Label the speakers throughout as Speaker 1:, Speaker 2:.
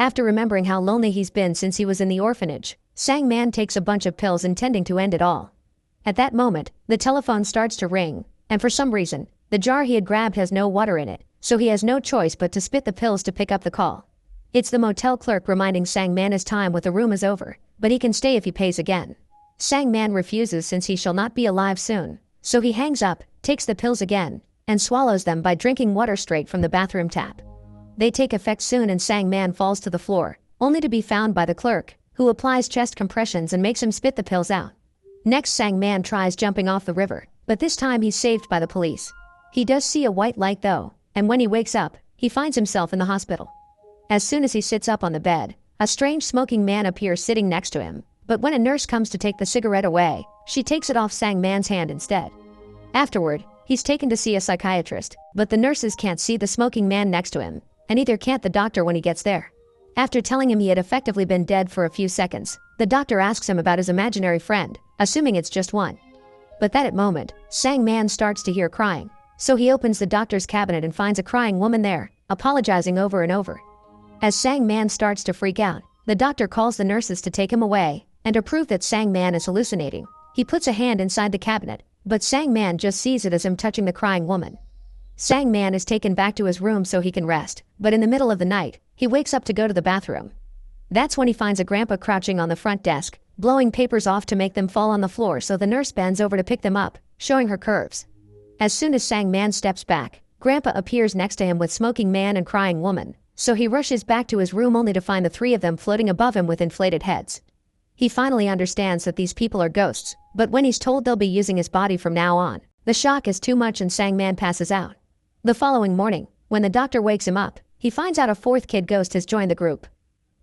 Speaker 1: After remembering how lonely he's been since he was in the orphanage, Sang-man takes a bunch of pills intending to end it all. At that moment, the telephone starts to ring, and for some reason, the jar he had grabbed has no water in it, so he has no choice but to spit the pills to pick up the call. It's the motel clerk reminding Sang-man his time with the room is over, but he can stay if he pays again. Sang-man refuses since he shall not be alive soon, so he hangs up, takes the pills again, and swallows them by drinking water straight from the bathroom tap. They take effect soon and Sang-man falls to the floor, only to be found by the clerk, who applies chest compressions and makes him spit the pills out. Next, Sang-man tries jumping off the river, but this time he's saved by the police. He does see a white light though, and when he wakes up, he finds himself in the hospital. As soon as he sits up on the bed, a strange smoking man appears sitting next to him, but when a nurse comes to take the cigarette away, she takes it off Sang-man's hand instead. Afterward, he's taken to see a psychiatrist, but the nurses can't see the smoking man next to him, and neither can't the doctor when he gets there. After telling him he had effectively been dead for a few seconds, the doctor asks him about his imaginary friend, assuming it's just one. But that moment, Sang-man starts to hear crying, so he opens the doctor's cabinet and finds a crying woman there, apologizing over and over. As Sang-man starts to freak out, the doctor calls the nurses to take him away, and to prove that Sang-man is hallucinating, he puts a hand inside the cabinet, but Sang-man just sees it as him touching the crying woman. Sang-man is taken back to his room so he can rest, but in the middle of the night, he wakes up to go to the bathroom. That's when he finds a grandpa crouching on the front desk, blowing papers off to make them fall on the floor, so the nurse bends over to pick them up, showing her curves. As soon as Sang-man steps back, grandpa appears next to him with smoking man and crying woman, so he rushes back to his room only to find the three of them floating above him with inflated heads. He finally understands that these people are ghosts, but when he's told they'll be using his body from now on, the shock is too much and Sang-man passes out. The following morning, when the doctor wakes him up, he finds out a fourth kid ghost has joined the group.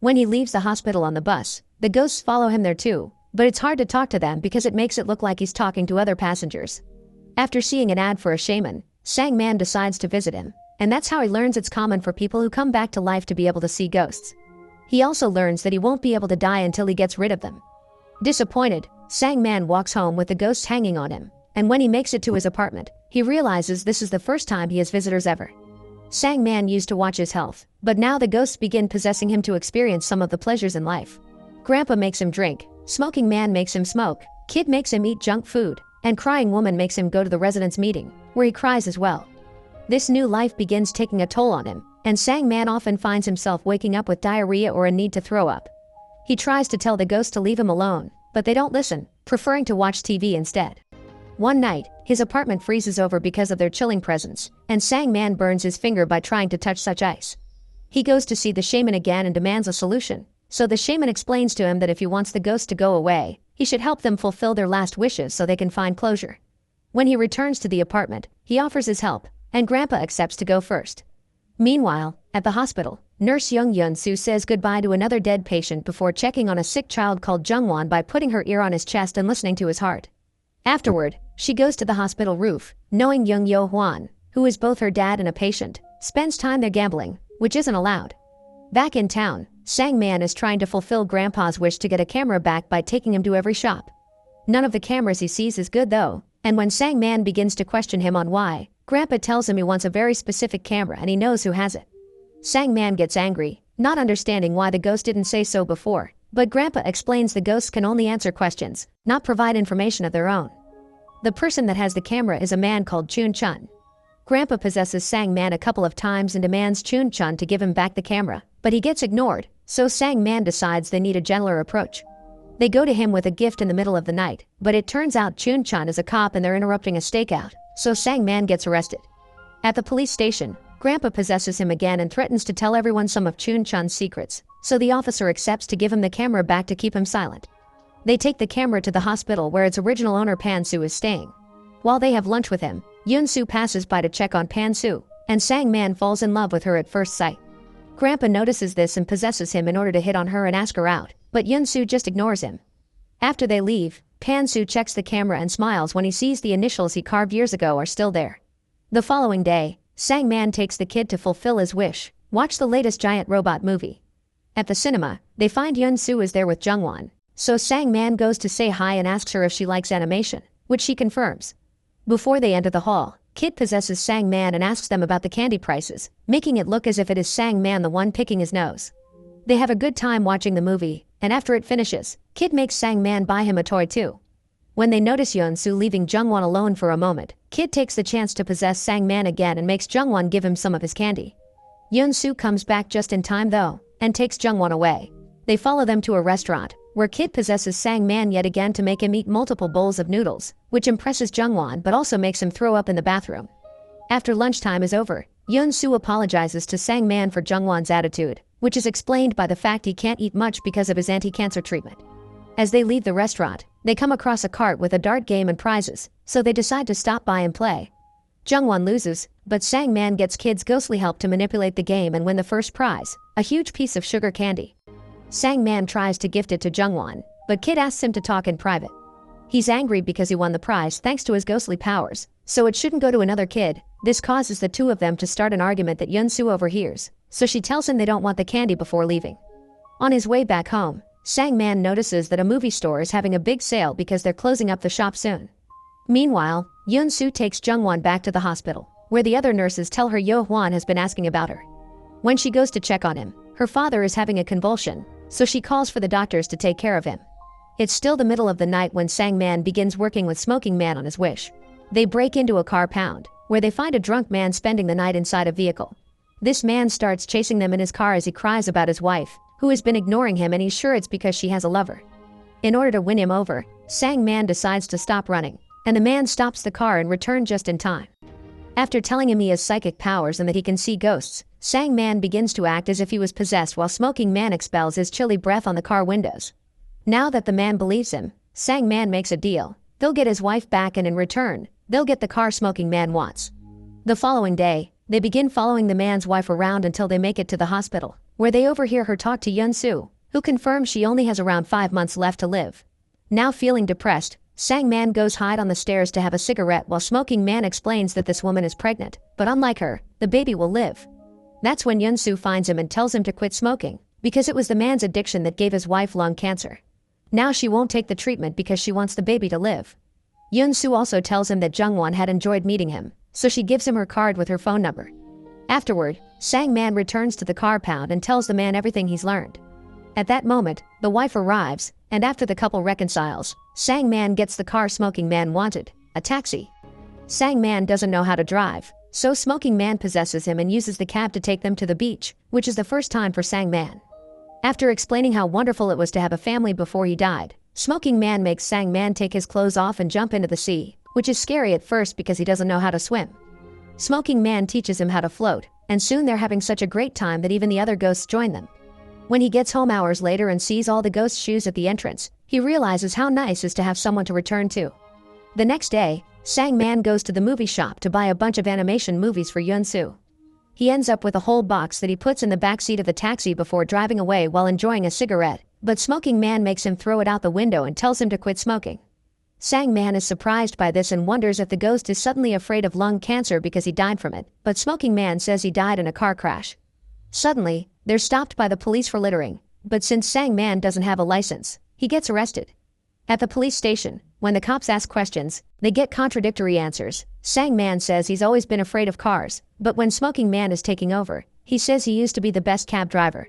Speaker 1: When he leaves the hospital on the bus, the ghosts follow him there too, but it's hard to talk to them because it makes it look like he's talking to other passengers. After seeing an ad for a shaman, Sang-man decides to visit him, and that's how he learns it's common for people who come back to life to be able to see ghosts. He also learns that he won't be able to die until he gets rid of them. Disappointed, Sang-man walks home with the ghosts hanging on him, and when he makes it to his apartment, he realizes this is the first time he has visitors ever. Sang-man used to watch his health, but now the ghosts begin possessing him to experience some of the pleasures in life. Grandpa makes him drink, smoking man makes him smoke, kid makes him eat junk food, and crying woman makes him go to the residents' meeting, where he cries as well. This new life begins taking a toll on him, and Sang-man often finds himself waking up with diarrhea or a need to throw up. He tries to tell the ghosts to leave him alone, but they don't listen, preferring to watch TV instead. One night, his apartment freezes over because of their chilling presence, and Sang-man burns his finger by trying to touch such ice. He goes to see the shaman again and demands a solution, so the shaman explains to him that if he wants the ghosts to go away, he should help them fulfill their last wishes so they can find closure. When he returns to the apartment, he offers his help, and Grandpa accepts to go first. Meanwhile, at the hospital, Nurse Yun-Soo says goodbye to another dead patient before checking on a sick child called Jungwon by putting her ear on his chest and listening to his heart. Afterward, she goes to the hospital roof, knowing Young Yo-hwan, who is both her dad and a patient, spends time there gambling, which isn't allowed. Back in town, Sang-man is trying to fulfill Grandpa's wish to get a camera back by taking him to every shop. None of the cameras he sees is good though, and when Sang-man begins to question him on why, Grandpa tells him he wants a very specific camera and he knows who has it. Sang-man gets angry, not understanding why the ghost didn't say so before, but Grandpa explains the ghosts can only answer questions, not provide information of their own. The person that has the camera is a man called Chun-chun. Grandpa possesses Sang-man a couple of times and demands Chun-chun to give him back the camera, but he gets ignored, so Sang-man decides they need a gentler approach. They go to him with a gift in the middle of the night, but it turns out Chun-chun is a cop and they're interrupting a stakeout, so Sang-man gets arrested. At the police station, Grandpa possesses him again and threatens to tell everyone some of Chun-chun's secrets, so the officer accepts to give him the camera back to keep him silent. They take the camera to the hospital where its original owner Pan-soo is staying. While they have lunch with him, Yun-soo passes by to check on Pan-soo, and Sang-man falls in love with her at first sight. Grandpa notices this and possesses him in order to hit on her and ask her out, but Yun-soo just ignores him. After they leave, Pan-soo checks the camera and smiles when he sees the initials he carved years ago are still there. The following day, Sang-man takes the kid to fulfill his wish, watch the latest giant robot movie. At the cinema, they find Yun-soo is there with Jungwon, so Sang-man goes to say hi and asks her if she likes animation, which she confirms. Before they enter the hall, Kid possesses Sang-man and asks them about the candy prices, making it look as if it is Sang-man the one picking his nose. They have a good time watching the movie, and after it finishes, Kid makes Sang-man buy him a toy too. When they notice Yeon-soo leaving Jungwon alone for a moment, Kid takes the chance to possess Sang-man again and makes Jungwon give him some of his candy. Yeon-soo comes back just in time though, and takes Jungwon away. They follow them to a restaurant, where Kid possesses Sang-man yet again to make him eat multiple bowls of noodles, which impresses Jungwon but also makes him throw up in the bathroom. After lunchtime is over, Yeon-soo apologizes to Sang-man for Jungwon's attitude, which is explained by the fact he can't eat much because of his anti-cancer treatment. As they leave the restaurant, they come across a cart with a dart game and prizes, so they decide to stop by and play. Jungwon loses, but Sang-man gets Kid's ghostly help to manipulate the game and win the first prize, a huge piece of sugar candy. Sang-man tries to gift it to Jungwon, but Kid asks him to talk in private. He's angry because he won the prize thanks to his ghostly powers, so it shouldn't go to another kid. This causes the two of them to start an argument that Yeon-soo overhears, so she tells him they don't want the candy before leaving. On his way back home, Sang-man notices that a movie store is having a big sale because they're closing up the shop soon. Meanwhile, Yeon-soo takes Jungwon back to the hospital, where the other nurses tell her Yo-hwan has been asking about her. When she goes to check on him, her father is having a convulsion, so she calls for the doctors to take care of him. It's still the middle of the night when Sang-man begins working with Smoking Man on his wish. They break into a car pound, where they find a drunk man spending the night inside a vehicle. This man starts chasing them in his car as he cries about his wife, who has been ignoring him, and he's sure it's because she has a lover. In order to win him over, Sang-man decides to stop running, and the man stops the car and returns just in time. After telling him he has psychic powers and that he can see ghosts, Sang-man begins to act as if he was possessed while Smoking Man expels his chilly breath on the car windows. Now that the man believes him, Sang-man makes a deal. They'll get his wife back, and in return, they'll get the car Smoking Man wants. The following day, they begin following the man's wife around until they make it to the hospital, where they overhear her talk to Yeon-soo, who confirms she only has around 5 months left to live. Now feeling depressed, Sang-man goes hide on the stairs to have a cigarette while Smoking Man explains that this woman is pregnant, but unlike her, the baby will live. That's when Yeon-soo finds him and tells him to quit smoking, because it was the man's addiction that gave his wife lung cancer. Now she won't take the treatment because she wants the baby to live. Yeon-soo also tells him that Jungwon had enjoyed meeting him, so she gives him her card with her phone number. Afterward, Sang-man returns to the car pound and tells the man everything he's learned. At that moment, the wife arrives, and after the couple reconciles, Sang-man gets the car Smoking Man wanted, a taxi. Sang-man doesn't know how to drive, so Smoking Man possesses him and uses the cab to take them to the beach, which is the first time for Sang-man. After explaining how wonderful it was to have a family before he died, Smoking Man makes Sang-man take his clothes off and jump into the sea, which is scary at first because he doesn't know how to swim. Smoking Man teaches him how to float, and soon they're having such a great time that even the other ghosts join them. When he gets home hours later and sees all the ghost shoes at the entrance, he realizes how nice it is to have someone to return to. The next day, Sang-man goes to the movie shop to buy a bunch of animation movies for Yeon-soo. He ends up with a whole box that he puts in the backseat of the taxi before driving away while enjoying a cigarette, but Smoking Man makes him throw it out the window and tells him to quit smoking. Sang-man is surprised by this and wonders if the ghost is suddenly afraid of lung cancer because he died from it, but Smoking Man says he died in a car crash. Suddenly, they're stopped by the police for littering, but since Sang-man doesn't have a license, he gets arrested. At the police station, when the cops ask questions, they get contradictory answers. Sang-man says he's always been afraid of cars, but when Smoking Man is taking over, he says he used to be the best cab driver.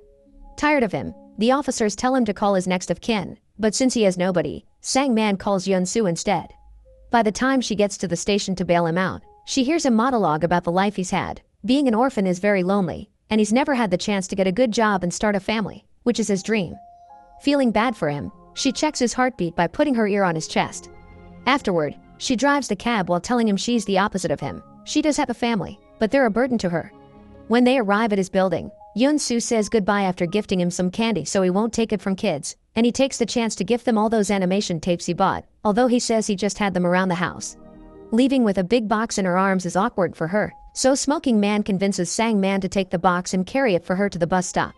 Speaker 1: Tired of him, the officers tell him to call his next of kin, but since he has nobody, Sang-man calls Yeon-soo instead. By the time she gets to the station to bail him out, she hears a monologue about the life he's had. Being an orphan is very lonely, and he's never had the chance to get a good job and start a family, which is his dream. Feeling bad for him, she checks his heartbeat by putting her ear on his chest. Afterward, she drives the cab while telling him she's the opposite of him. She does have a family, but they're a burden to her. When they arrive at his building, Yeon-soo says goodbye after gifting him some candy so he won't take it from kids, and he takes the chance to gift them all those animation tapes he bought, although he says he just had them around the house. Leaving with a big box in her arms is awkward for her, so Smoking Man convinces Sang-man to take the box and carry it for her to the bus stop.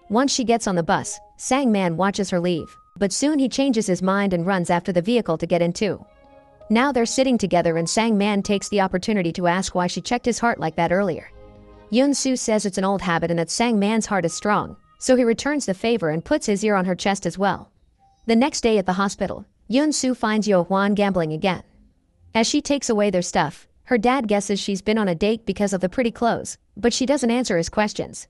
Speaker 1: Once she gets on the bus, Sang-man watches her leave, but soon he changes his mind and runs after the vehicle to get in too. Now they're sitting together and Sang-man takes the opportunity to ask why she checked his heart like that earlier. Yeon-soo says it's an old habit and that Sang-man's heart is strong, so he returns the favor and puts his ear on her chest as well. The next day at the hospital, Yeon-soo finds Yo-hwan gambling again. As she takes away their stuff, her dad guesses she's been on a date because of the pretty clothes, but she doesn't answer his questions.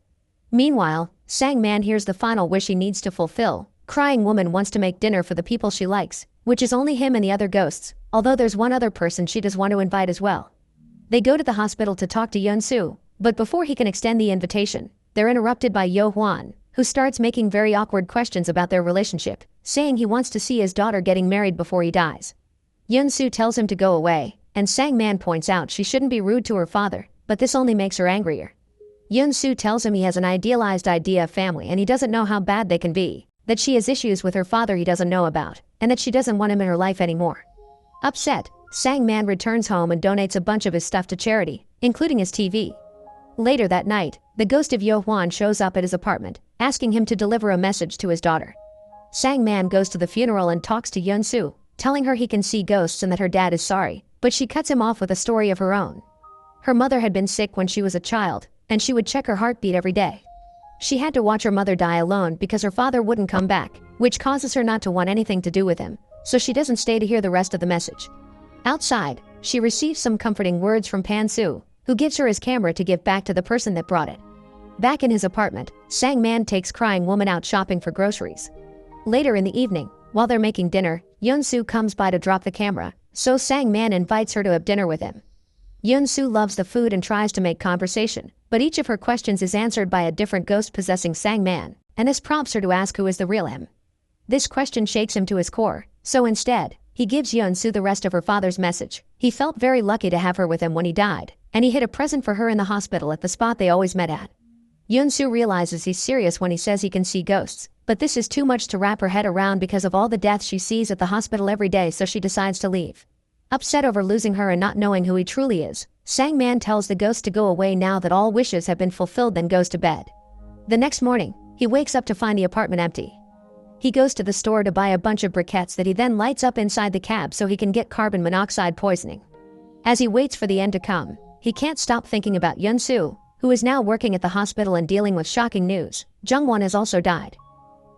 Speaker 1: Meanwhile, Sang Man hears the final wish he needs to fulfill. Crying woman wants to make dinner for the people she likes, which is only him and the other ghosts, although there's one other person she does want to invite as well. They go to the hospital to talk to Yun-Soo, but before he can extend the invitation, they're interrupted by Yo Hwan, who starts making very awkward questions about their relationship, saying he wants to see his daughter getting married before he dies. Yun-Soo tells him to go away, and Sang Man points out she shouldn't be rude to her father, but this only makes her angrier. Yun-Soo tells him he has an idealized idea of family and he doesn't know how bad they can be, that she has issues with her father he doesn't know about, and that she doesn't want him in her life anymore. Upset, Sang Man returns home and donates a bunch of his stuff to charity, including his TV. Later that night, the ghost of Yo Hwan shows up at his apartment, asking him to deliver a message to his daughter. Sang Man goes to the funeral and talks to Yun-Soo, telling her he can see ghosts and that her dad is sorry, but she cuts him off with a story of her own. Her mother had been sick when she was a child, and she would check her heartbeat every day. She had to watch her mother die alone because her father wouldn't come back, which causes her not to want anything to do with him, so she doesn't stay to hear the rest of the message. Outside, she receives some comforting words from Pan-Soo, who gives her his camera to give back to the person that brought it. Back in his apartment, Sang Man takes crying woman out shopping for groceries. Later in the evening, while they're making dinner, Yun-Soo comes by to drop the camera, so Sang Man invites her to have dinner with him. Yun-Soo loves the food and tries to make conversation, but each of her questions is answered by a different ghost possessing Sang Man, and this prompts her to ask who is the real him. This question shakes him to his core, so instead, he gives Yun-Soo the rest of her father's message. He felt very lucky to have her with him when he died, and he hid a present for her in the hospital at the spot they always met at. Yun-Soo realizes he's serious when he says he can see ghosts, but this is too much to wrap her head around because of all the deaths she sees at the hospital every day, so she decides to leave. Upset over losing her and not knowing who he truly is, Sang Man tells the ghost to go away now that all wishes have been fulfilled, then goes to bed. The next morning, he wakes up to find the apartment empty. He goes to the store to buy a bunch of briquettes that he then lights up inside the cab so he can get carbon monoxide poisoning. As he waits for the end to come, he can't stop thinking about Yun-Soo, who is now working at the hospital and dealing with shocking news. Jung-Won has also died.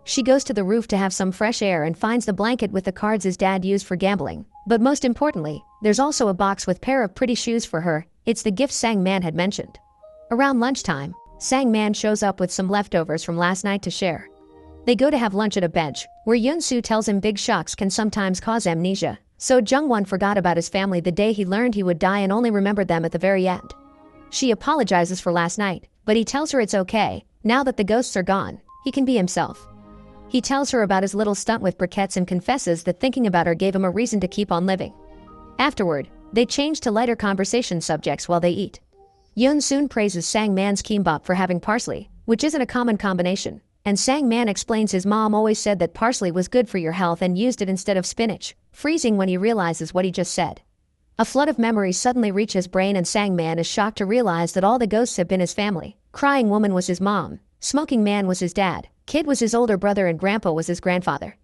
Speaker 1: She goes to the roof to have some fresh air and finds the blanket with the cards his dad used for gambling. But most importantly, there's also a box with a pair of pretty shoes for her. It's the gift Sang Man had mentioned. Around lunchtime, Sang Man shows up with some leftovers from last night to share. They go to have lunch at a bench, where Yun-Soo tells him big shocks can sometimes cause amnesia, so Jung-Won forgot about his family the day he learned he would die and only remembered them at the very end. She apologizes for last night, but he tells her it's okay, now that the ghosts are gone, he can be himself. He tells her about his little stunt with briquettes and confesses that thinking about her gave him a reason to keep on living. Afterward, they change to lighter conversation subjects while they eat. Yun-Soo praises Sang Man's kimbap for having parsley, which isn't a common combination, and Sang Man explains his mom always said that parsley was good for your health and used it instead of spinach, freezing when he realizes what he just said. A flood of memories suddenly reach his brain and Sang Man is shocked to realize that all the ghosts have been his family. Crying woman was his mom, smoking man was his dad, Kid was his older brother and grandpa was his grandfather.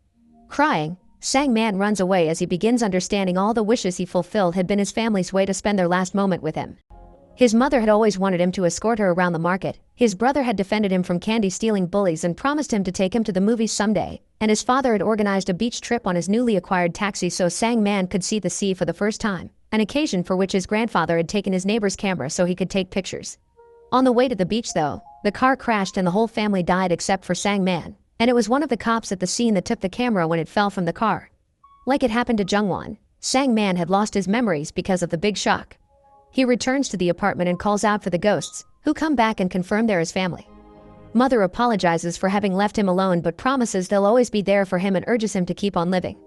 Speaker 1: Crying, Sang Man runs away as he begins understanding all the wishes he fulfilled had been his family's way to spend their last moment with him. His mother had always wanted him to escort her around the market, his brother had defended him from candy-stealing bullies and promised him to take him to the movies someday, and his father had organized a beach trip on his newly acquired taxi so Sang Man could see the sea for the first time, an occasion for which his grandfather had taken his neighbor's camera so he could take pictures. On the way to the beach though, the car crashed and the whole family died except for Sang Man, and it was one of the cops at the scene that took the camera when it fell from the car. Like it happened to Jung-Won, Sang Man had lost his memories because of the big shock. He returns to the apartment and calls out for the ghosts, who come back and confirm they're his family. Mother apologizes for having left him alone but promises they'll always be there for him and urges him to keep on living.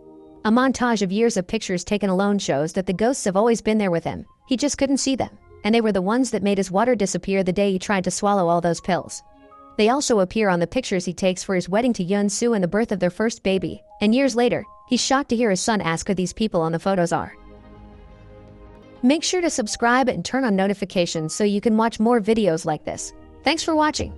Speaker 1: A montage of years of pictures taken alone shows that the ghosts have always been there with him, he just couldn't see them, and they were the ones that made his water disappear the day he tried to swallow all those pills. They also appear on the pictures he takes for his wedding to Yun-Soo and the birth of their first baby, and years later, he's shocked to hear his son ask who these people on the photos are. Make sure to subscribe and turn on notifications so you can watch more videos like this. Thanks for watching.